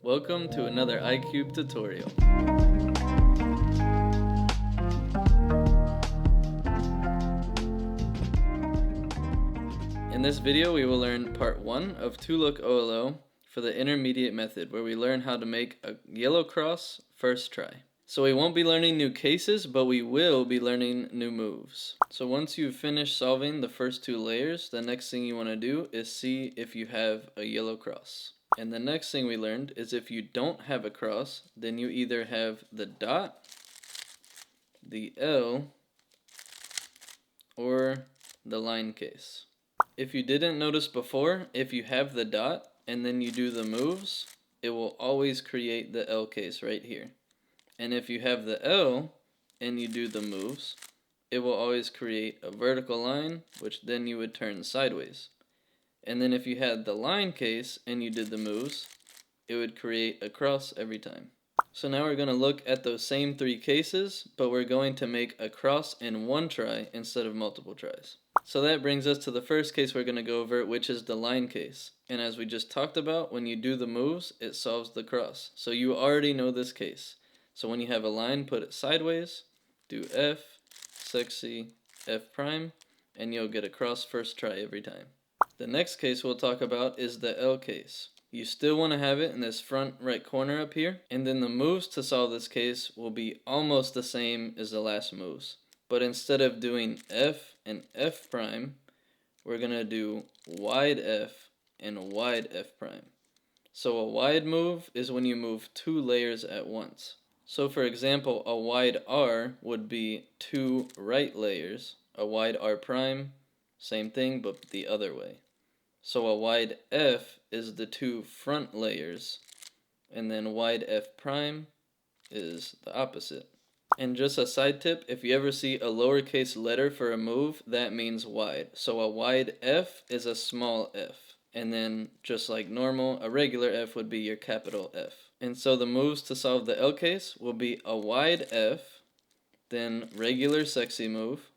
Welcome to another iCube tutorial. In this video we will learn part 1 of 2-look OLL for the intermediate method, where we learn how to make a yellowcross first try. So we won't be learning new cases, but we will be learning new moves. So once you've finished solving the first 2 layers, the next thing you want to do is see if you have a yellowcross. And the next thing we learned is if you don't have a cross, then you either have the dot, the L, or the line case. If you didn't notice before, if you have the dot and then you do the moves, it will always create the L case right here. And if you have the L and you do the moves, it will always create a vertical line, which then you would turn sideways. And then if you had the line case and you did the moves, it would create a cross every time. So now we're going to look at those same 3 cases, but we're going to make a cross in one try instead of multiple tries. So that brings us to the first case we're going to go over, which is the line case. And as we just talked about, when you do the moves, it solves the cross. So you already know this case. So when you have a line, put it sideways, do F, sexy, F prime, and you'll get a cross first try every time. The next case we'll talk about is the L case. You still want to have it in this front right corner up here, and then the moves to solve this case will be almost the same as the last moves. But instead of doing F and F prime, we're going to do wide F and wide F prime. So a wide move is when you move 2 layers at once. So for example, a wide R would be 2 right layers. A wide R prime, same thing but the other way. So a wide F is the 2 front layers, and then wide F prime is the opposite. And just a side tip, if you ever see a lowercase letter for a move, that means wide. So a wide F is a small f. And then just like normal, a regular F would be your capital F. And so the moves to solve the L case will be a wide F, then regular sexy move,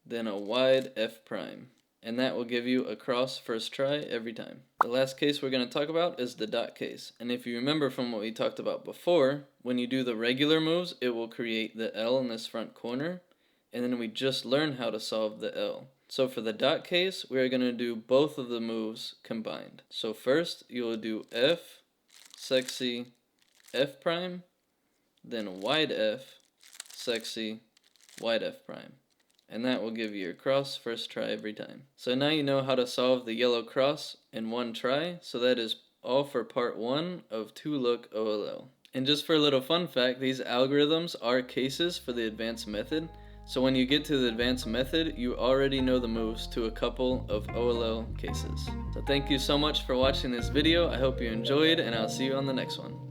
then a wide F prime. And that will give you a cross first try every time. The last case we're going to talk about is the dot case. And if you remember from what we talked about before, when you do the regular moves, it will create the L in this front corner. And then we just learned how to solve the L. So for the dot case, we are going to do both of the moves combined. So first, you will do F, sexy, F prime, then wide F, sexy, wide F prime. And that will give you your cross first try every time. So now you know how to solve the yellow cross in one try. So that is all for part 1 of 2-look OLL. And just for a little fun fact, these algorithms are cases for the advanced method. So when you get to the advanced method, you already know the moves to a couple of OLL cases. So thank you so much for watching this video. I hope you enjoyed, and I'll see you on the next one.